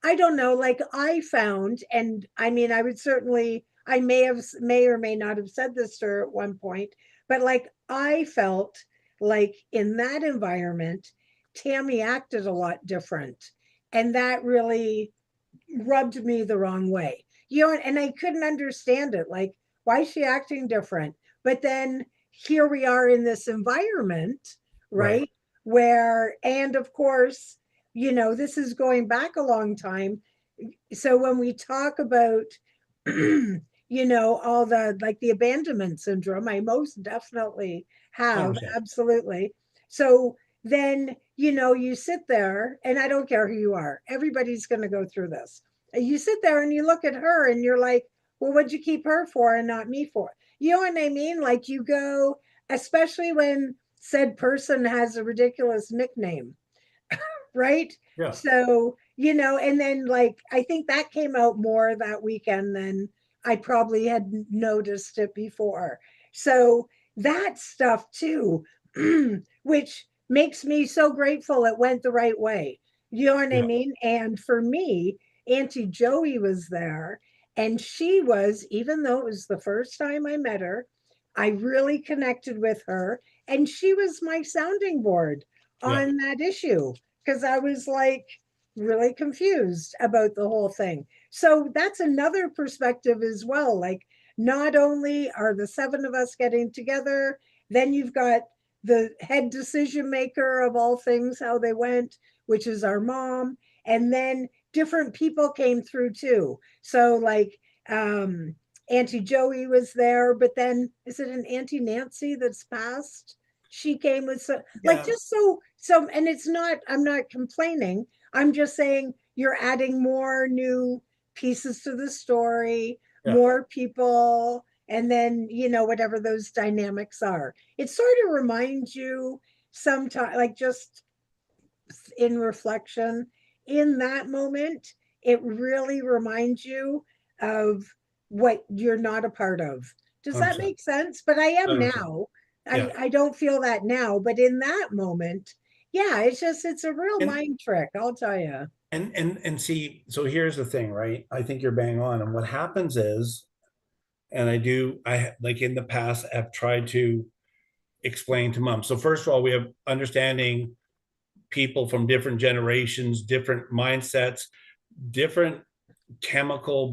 I don't know, like I found, and I mean, I would certainly, I may or may not have said this to her at one point, but like I felt like in that environment, Tammy acted a lot different. And that really rubbed me the wrong way. You know, and I couldn't understand it. Like, why is she acting different? But then here we are in this environment, Right. right? Where, and of course, you know, this is going back a long time. So when we talk about, you know, all the like the abandonment syndrome, I most definitely have, 100%. absolutely. So then, you know, you sit there, and I don't care who you are, everybody's going to go through this. You sit there and you look at her and you're like, well, what'd you keep her for and not me for? You know what I mean? Like you go, especially when said person has a ridiculous nickname, right? Yeah. So, you know, and then like I think that came out more that weekend than I probably had noticed it before. So that stuff too, which makes me so grateful it went the right way. You know what I Yeah. mean? And for me, Auntie Joey was there, and she was, even though it was the first time I met her, I really connected with her, and she was my sounding board Yeah. on that issue because I was like really confused about the whole thing. So that's another perspective as well. Like, not only are the seven of us getting together, then you've got the head decision maker of all things, how they went, which is our mom. And then different people came through too. So, like, Auntie Joey was there, but then is it an Auntie Nancy that's passed? She came with so, like Yeah. just so, and it's not, I'm not complaining, I'm just saying you're adding more new pieces to the story, Yeah. more people, and then you know whatever those dynamics are, it sort of reminds you sometimes, like just in reflection, in that moment, it really reminds you of what you're not a part of. Does that 100%. make sense? But I am 100%. now. Yeah. I don't feel that now, but in that moment, yeah, it's just it's a real And mind trick, I'll tell you. and see, so here's the thing, right? I think you're bang on. And what happens is, and I like in the past have tried to explain to mom. So first of all, we have understanding people from different generations, different mindsets, different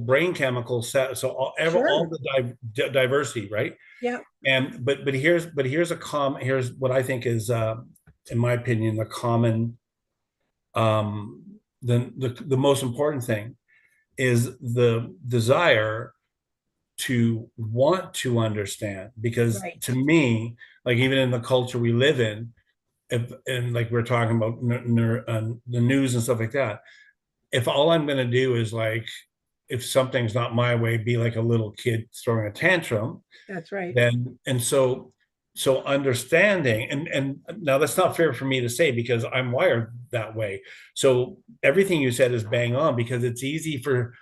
brain chemical set. So all Sure. the diversity, right? Yeah. And here's what I think is, in my opinion, the common, the most important thing is the desire to want to understand. Because Right. to me, like even in the culture we live in, and like we're talking about the news and stuff like that, if all I'm going to do is like, if something's not my way, be like a little kid throwing a tantrum, That's right. then, and so so understanding, and now that's not fair for me to say because I'm wired that way. So everything you said is bang on, because it's easy for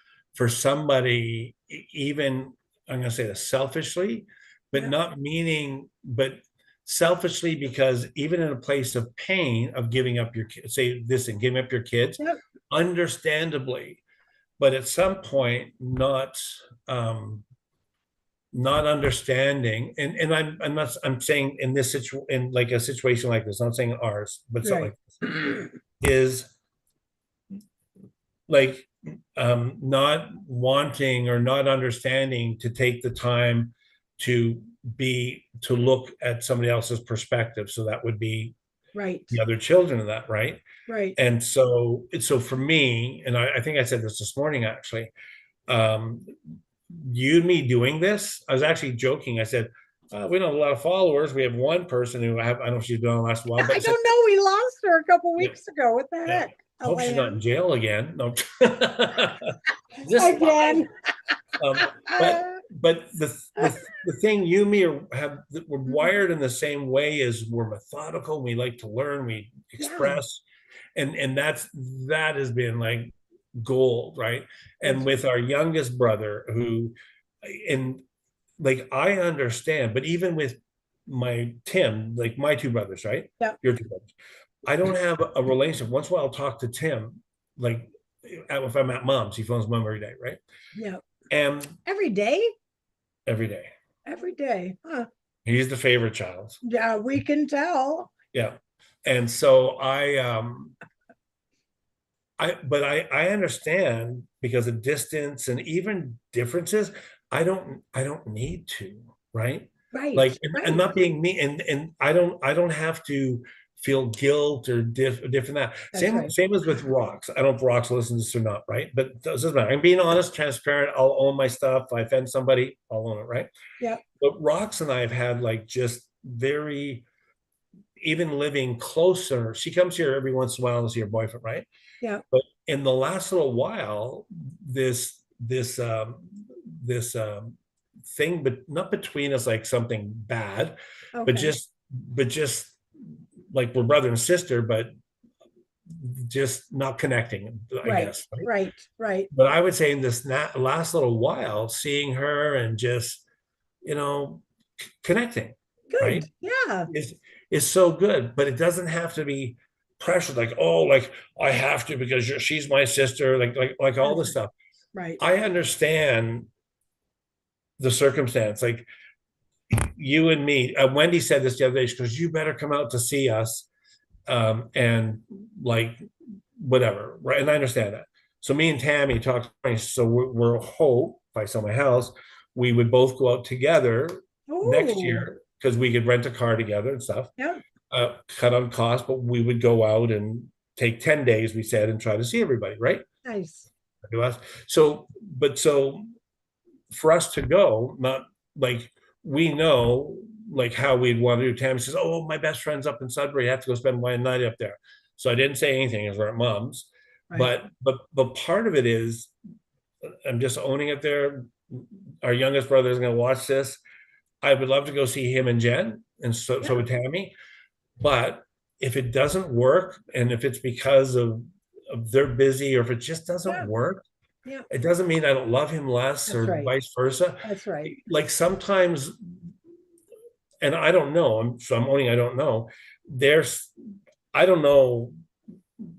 somebody, even, I'm going to say this selfishly, but Yeah. not meaning, but selfishly, because even in a place of pain of giving up your kids, say this, and giving up your kids, Yep. understandably, but at some point not understanding, and I'm not, I'm saying in this situation, in like a situation like this, I'm not saying ours, but something Right. like this, is like not wanting or not understanding to take the time to to look at somebody else's perspective. So that would be Right. the other children of that, right? Right. And so for me, and I think I said this morning actually, um, you and me doing this, I was actually joking. I said, we don't have a lot of followers. We have one person who I don't know if she's been on the last while, but I I said, don't know. We lost her a couple yeah, weeks ago. What the yeah. heck? Hope she's not in Elaine? jail again. No, just fine. Again. Um, but the thing, you and me we're wired in the same way, is we're methodical. We like to learn. We Yeah, express, and that has been like gold, right? And that's right. with our youngest brother, who, and like I understand, but even with my Tim, like my two brothers, right? Yep. Your two brothers, I don't have a relationship. Once in a while, I'll talk to Tim, like if I'm at mom's, he phones mom every day, right? Yep. And Every day? every day, Every day. Huh. he's the favorite child. Yeah, we can tell. Yeah. And so but I understand, because of distance and even differences, I don't need to, right? Right. Like, and Right. not being me, and I don't have to feel guilt or different that. That's right. Same as with rocks. I don't know if rocks listen to this or not, right? But it doesn't matter. I'm being honest, transparent. I'll own my stuff. If I offend somebody, I'll own it, right? Yep. But rocks and I have had like just very, even living closer. She comes here every once in a while to see her boyfriend, right? Yep. But in the last little while, this thing, but not between us like something bad, but Okay. just like we're brother and sister, but just not connecting, I Right. guess, right? Right. Right. But I would say in this last little while, seeing her and just, you know, connecting, right? Good. Yeah. is so good, but it doesn't have to be pressured like, oh, like I have to because she's my sister, like all That's this right. stuff. Right. I understand the circumstance. Like you and me, Wendy said this the other day. She goes, "You better come out to see us," and like whatever, right? And I understand that. So me and Tammy talked. So we're hope if I sell my house, we would both go out together next Oh, year because we could rent a car together and stuff, yeah. cut on cost, but we would go out and take 10 days, we said, and try to see everybody, right? Nice. So, but so for us to go, not like we know like how we'd want to do. Tammy says, "Oh, my best friend's up in Sudbury. I have to go spend one night up there." So I didn't say anything as we're at mom's. Right. But part of it is I'm just owning it there. Our youngest brother is going to watch this. I would love to go see him and Jen, and so Yeah. would Tammy. But if it doesn't work, and if it's because of they're busy, or if it just doesn't Yeah. work, Yeah. it doesn't mean I don't love him less That's or right. vice versa. That's right. Like sometimes, and I don't know, so I'm owning I don't know. There's, I don't know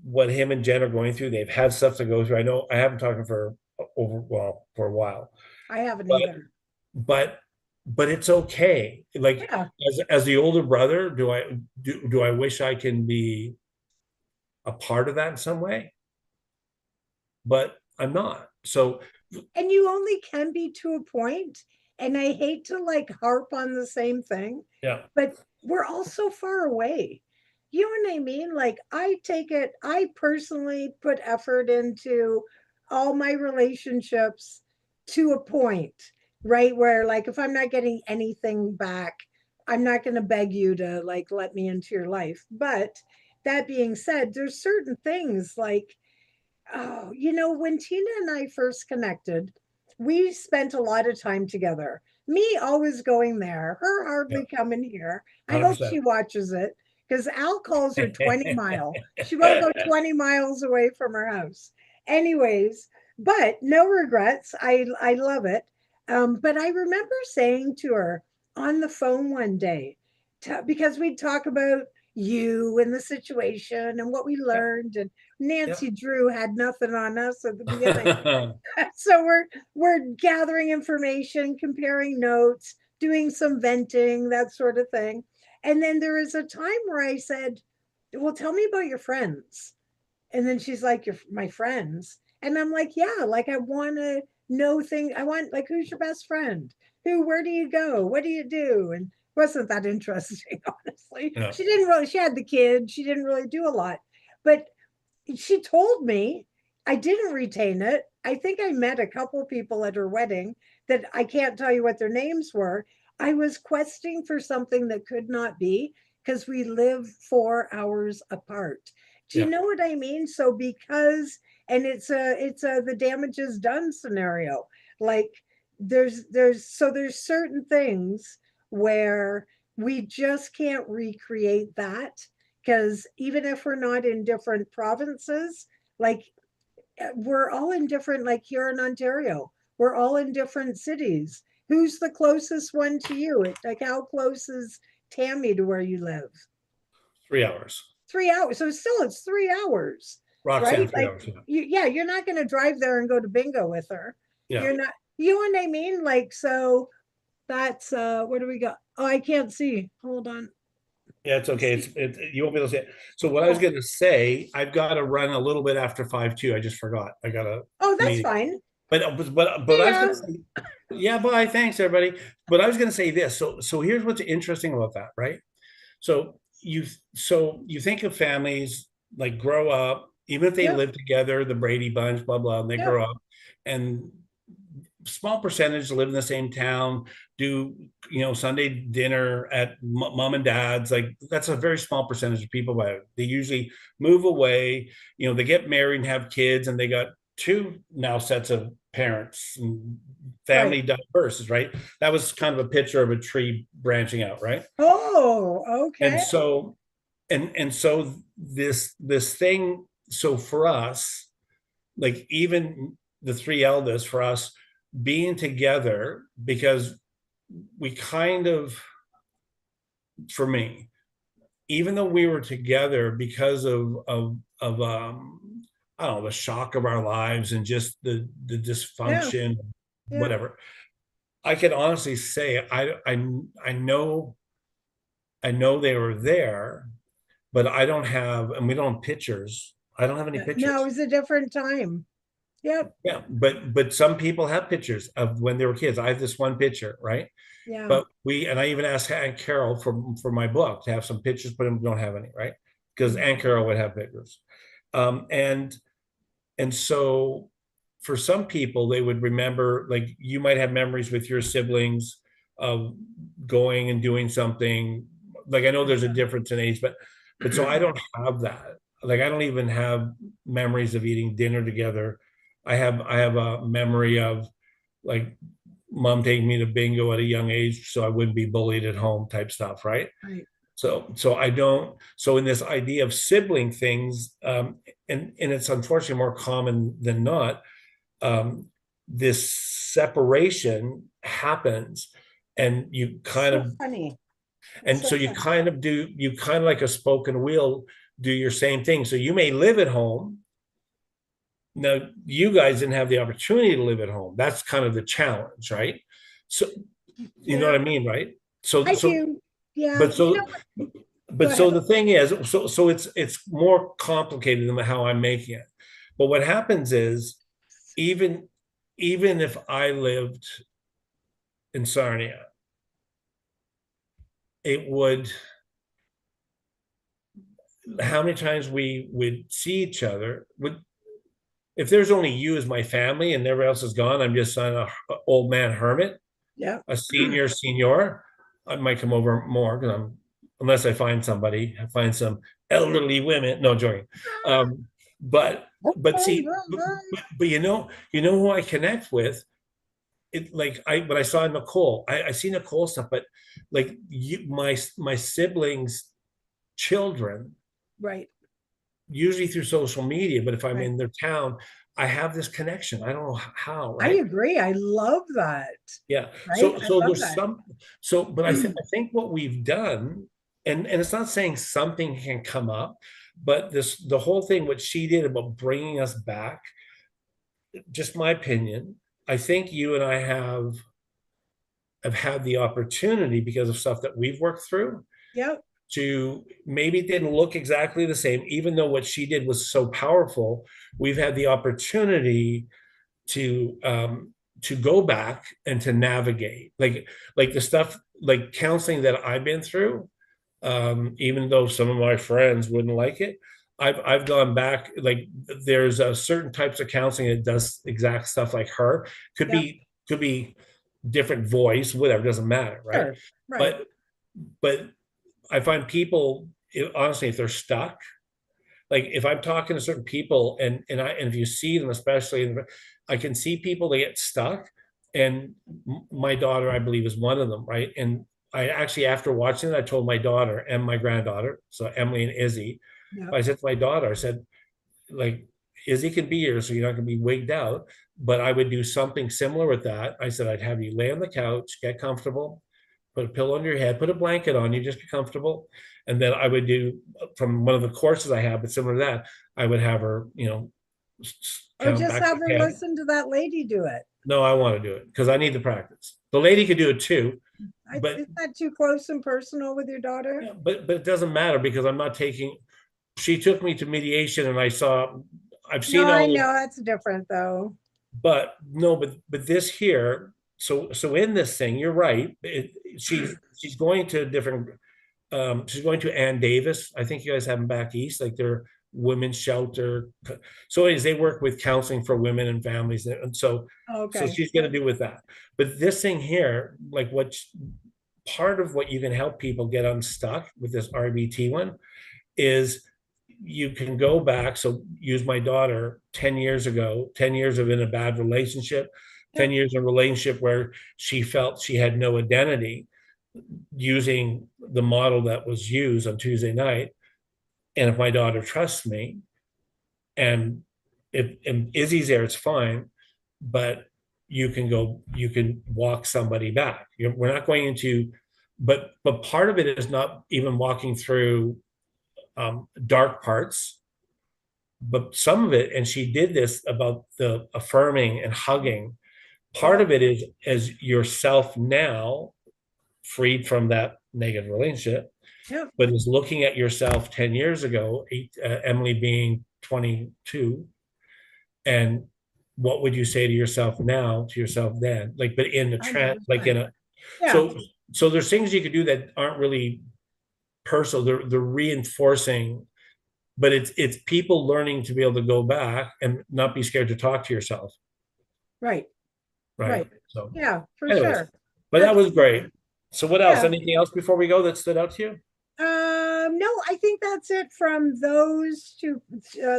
what him and Jen are going through. They've had stuff to go through. I know I haven't talked to for for a while, I haven't but either. but but it's okay. Like Yeah. as the older brother, do I wish I can be a part of that in some way? But I'm not. So And you only can be to a point. And I hate to like harp on the same thing, yeah, but we're all so far away. You know what I mean? Like, I take it, I personally put effort into all my relationships to a point, right? Where, like, if I'm not getting anything back, I'm not going to beg you to like let me into your life. But that being said, there's certain things like, oh, when Tina and I first connected, we spent a lot of time together. me always going there, her Yeah, hardly coming here. I hope 100%. she watches it because Al calls her 20 mile. She won't go 20 miles away from her house. Anyways, but no regrets. I love it. But I remember saying to her on the phone one day, because we'd talk about you and the situation and what we Yeah, learned, and yeah. Nancy Drew had nothing on us at the beginning. So we're gathering information, comparing notes, doing some venting, that sort of thing. And then there is a time where I said, well, tell me about your friends. And then she's like, "You're my friends." And I'm like, "Yeah, like I want to know things. I want, like, who's your best friend? Where do you go? What do you do?" And it wasn't that interesting, honestly. Yeah. She didn't really, she had the kid. She didn't really do a lot. But she told me, I didn't retain it. I think I met a couple people at her wedding that I can't tell you what their names were. I was questing for something that could not be because we live 4 hours apart. Do you Yeah. know what I mean? So because, and it's a the damage is done scenario. Like there's certain things where we just can't recreate that, because even if we're not in different provinces, like we're all in different, like here in Ontario, we're all in different cities. Who's the closest one to you? Like how close is Tammy to where you live? 3 hours. 3 hours. So still it's 3 hours, Roxanne, right? 3 hours. Yeah. Yeah, you're not going to drive there and go to bingo with her. Yeah. You're not, you know what I mean? Like, so that's where do we go? Oh, I can't see. Hold on. Yeah, it's okay. See. You won't be able to see it. So what I was Oh, going to say, I've got to run a little bit after 5 too. I just forgot. I got a oh, that's meeting. fine. But See I was ya. going to say, yeah, bye. Thanks, everybody. But I was going to say this. So here's what's interesting about that, right? So you think of families like grow up, even if they Yep. live together, the Brady Bunch, blah blah, and they Yep. grow up, and small percentage live in the same town, do Sunday dinner at mom and dad's. Like that's a very small percentage of people, but they usually move away. They get married and have kids, and they got two now sets of parents and Right. family diverse, right? That was kind of a picture of a tree branching out, right? Oh, And okay. so and so this thing, so for us, like even the three eldest, for us being together, because we kind of, for me, even though we were together because of I don't know, the shock of our lives and just the Yeah. dysfunction, Yeah. whatever, I can honestly say I know they were there, but I don't have, and we don't have pictures. I don't have any No, it pictures. was a different time. Yep. Yeah, but some people have pictures of when they were kids. I have this one picture, right? Yeah. But and I even asked Aunt Carol for my book to have some pictures, but we don't have any, right? Because Mhm. Aunt Carol would have pictures. Um, and and so for some people, they would remember, like you might have memories with your siblings of going and doing something. Like I know there's a difference in age, but so I don't have that. Like I don't even have memories of eating dinner together. I have a memory of like mom taking me to bingo at a young age so I wouldn't be bullied at home type stuff, right? Right. So I don't. So in this idea of sibling things, and it's unfortunately more common than not. Um, this separation happens, and you kind So of, funny. It's and so so you funny. kind of do, you kind of like a spoken wheel, do your same thing. So you may live at home. Now you guys didn't have the opportunity to live at home. That's kind of the challenge, right? So you know what Yeah, I mean, right? So I so do. Yeah. but You know so what? Go but so ahead. the thing is, so it's more complicated than how I'm making it. But what happens is, even even if I lived in Sarnia, it would, how many times we would see each other would, if there's only you as my family and everybody else is gone, I'm just an old man hermit, Yeah. a senior. I might come over more because unless I find somebody, I find some elderly women. No, joking. Um, but but see, but who I connect with like I when I saw Nicole, I see Nicole stuff, but like my siblings' children, Right. usually through social media, but if I'm Right. in their town, I have this connection. I don't know how, I right? agree. I love that. Yeah. Right. So I so love there's that. some but I think what we've done, and it's not saying something can come up, but the whole thing what she did about bringing us back, just my opinion, I think you and I have had the opportunity because of stuff that we've worked through Yep. to maybe it didn't look exactly the same, even though what she did was so powerful. We've had the opportunity to to go back and to navigate like the stuff like counseling that I've been through, even though some of my friends wouldn't like it. I've gone back, like there's a certain types of counseling that does exact stuff like her. Could Yep. be different voice, whatever, doesn't matter, right? Sure. Right. But but I find people, honestly, if they're stuck, like if I'm talking to certain people and if you see them, especially, I can see people they get stuck. And my daughter, I believe, is one of them, right? And I actually, after watching it, I told my daughter and my granddaughter, so Emily and Izzy, Yep. I said to my daughter, I said, like, Izzy can be here, so you're not going to be wigged out. But I would do something similar with that. I said I'd have you lay on the couch, get comfortable, put a pillow under your head, put a blanket on you, just be comfortable. And then I would do from one of the courses I have, but similar to that, I would have her, Or count just back to have her 10. listen to that lady do it. No, I want to do it because I need the practice. The lady could do it too, but Is that too close and personal with your daughter? yeah, but it doesn't matter because I'm not taking. She took me to mediation, and I've No, seen I all of, know that's different though. but no, but this here. So in this thing, you're right. She's going to different. She's going to Ann Davis. I think you guys have them back east, like their women's shelter. So anyways, they work with counseling for women and families, and so Okay. she's going to do with that. But this thing here, like what part of what you can help people get unstuck with this RBT one is you can go back. So use my daughter 10 years ago, 10 years of in a bad relationship, 10 Yep. years of relationship where she felt she had no identity, using the model that was used on Tuesday night. And if my daughter trusts me, and if and Izzy's there, it's fine. But you can walk somebody back. We're not going into, but part of it is not even walking through dark parts, but some of it, and she did this about the affirming and hugging. Part Yep. of it is as yourself now, freed from that negative relationship, Yep. but is looking at yourself 10 years ago, Emily being 22, and what would you say to yourself now to yourself then? Like, but in the trend, like 100%. in a, Yeah. so, so there's things you could do that aren't really personal. They're reinforcing, but it's people learning to be able to go back and not be scared to talk to yourself. Right. Right. Right. So, Yeah, for anyways, sure. but that was Absolutely. great. So, what else? Yeah. Anything else before we go that stood out to you? No, I think that's it from those two,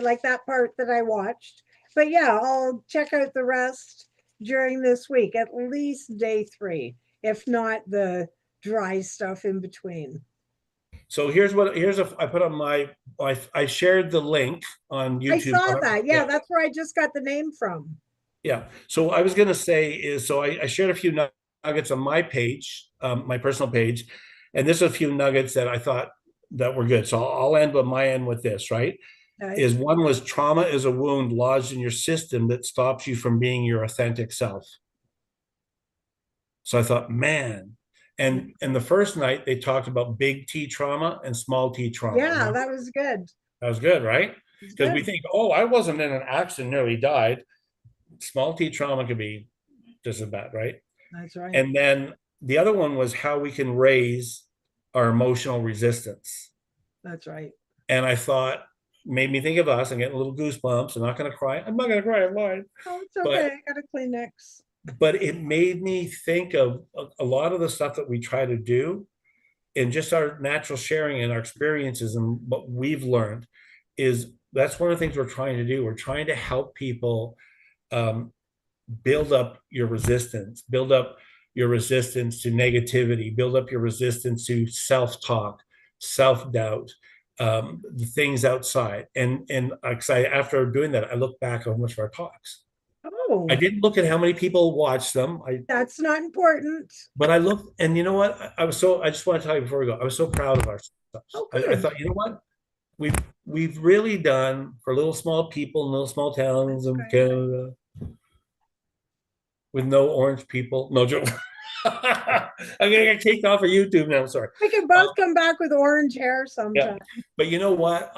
like that part that I watched. But yeah, I'll check out the rest during this week, at least day 3, if not the dry stuff in between. So here's a I put on my I shared the link on I YouTube. saw that. Yeah, Yeah, that's where I just got the name from. yeah. So I was gonna say is so I shared a few nuggets on my page, my personal page, and there's a few nuggets that I thought that were good. So I'll end with my end with this, right? Okay. Is one was trauma is a wound lodged in your system that stops you from being your authentic self. So I thought, man, and the first night they talked about big T trauma and small T trauma. Yeah, Remember? that was good. That was good, right? It's Because we good. think, oh, I wasn't in an accident, nearly died. Small T trauma could be just as bad, right? That's right. And then the other one was how we can raise our emotional resistance. That's right. And I thought, made me think of us. I'm getting little goosebumps. I'm not going to cry. I'm not going to cry. I'm lying. Oh, it's okay. But I got a Kleenex. it made me think of a lot of the stuff that we try to do, and just our natural sharing and our experiences and what we've learned is that's one of the things we're trying to do. We're trying to help people, um, build up your resistance, build up your resistance to negativity, build up your resistance to self-talk, self-doubt, the things outside. And after doing that, I look back on much of our talks. I Oh, didn't look at how many people watched them. that's not important. But I looked, and you know what? I just want to tell you before we go, I was so proud of ourselves. Oh, I good. thought, you know what? We've we've really done for little small people in little small towns That's in right. Canada with no orange people. No joke. I'm gonna get kicked off of YouTube now. I'm sorry. We can Uh, both come back with orange hair yeah, sometime. but you know what?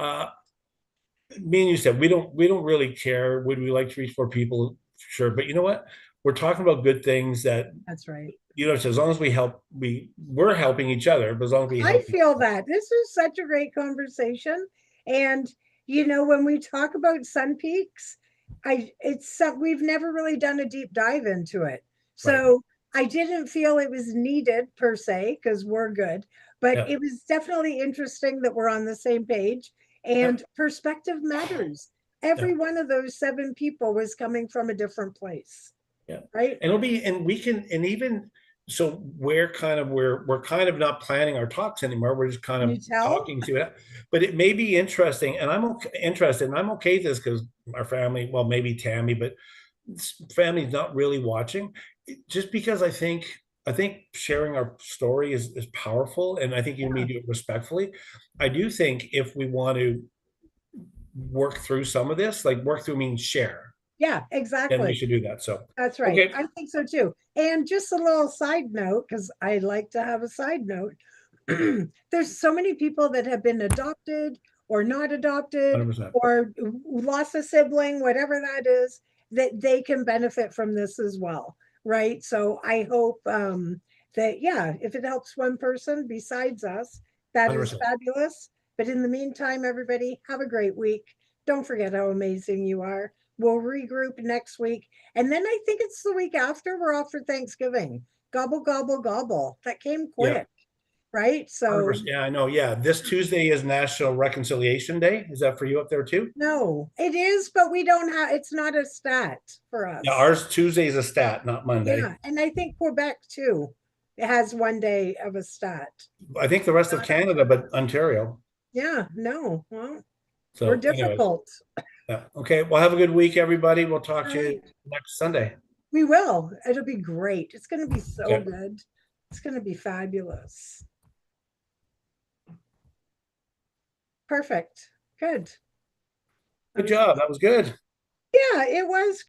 Me and you said we don't really care. Would we like to reach more people? Sure, but you know what? We're talking about good things that, That's right. so as long as we help, we're helping each other. But as long as we I help each feel other, that this is such a great conversation. And, when we talk about Sun Peaks, we've never really done a deep dive into it. right? So I didn't feel it was needed per se, because we're good, but Yeah, it was definitely interesting that we're on the same page yeah, and perspective matters. yeah. Every one of those seven people was coming from a different place, Yeah. right? And it'll be, and we can, and even so, we're kind of not planning our talks anymore. We're just kind Can of you tell? talking to it. But it may be interesting, and interested, and I'm okay with this because our family, well, maybe Tammy, but family's not really watching. Just because I think sharing our story is powerful, and I think you need Yeah. to do it respectfully. I do think if we want to work through some of this, like work through means share, Yeah, then we exactly. should do that. So, That's right. okay, I think so too. And just a little side note, because I like to have a side note. There's so many people that have been adopted or not adopted 100%. or lost a sibling, whatever that is, that they can benefit from this as well. Right. So I hope that, yeah, if it helps one person besides us, that is 100%. fabulous. But in the meantime, everybody, have a great week. Don't forget how amazing you are. We'll regroup next week. And then I think it's the week after we're off for Thanksgiving. Gobble, gobble, gobble. That came Yeah. quick, right? So, 100%. Yeah, I know. Yeah. This Tuesday is National Reconciliation Day. Is that for you up there too? no, it is, but we don't have, it's not a stat for Yeah, us. ours Tuesday is a stat, not Monday. Yeah. And I think Quebec too. It has one day of a stat. I think the rest of Not Canada, Ontario. but Ontario. Yeah. No. Well, we're So, anyways, difficult. yeah. Okay. Well, have a good week, everybody. We'll talk All to right. you next Sunday. We will. It'll be great. It's going to be so Okay. good. It's going to be fabulous. Perfect. Good. Good Okay. job. That was good. Yeah, it was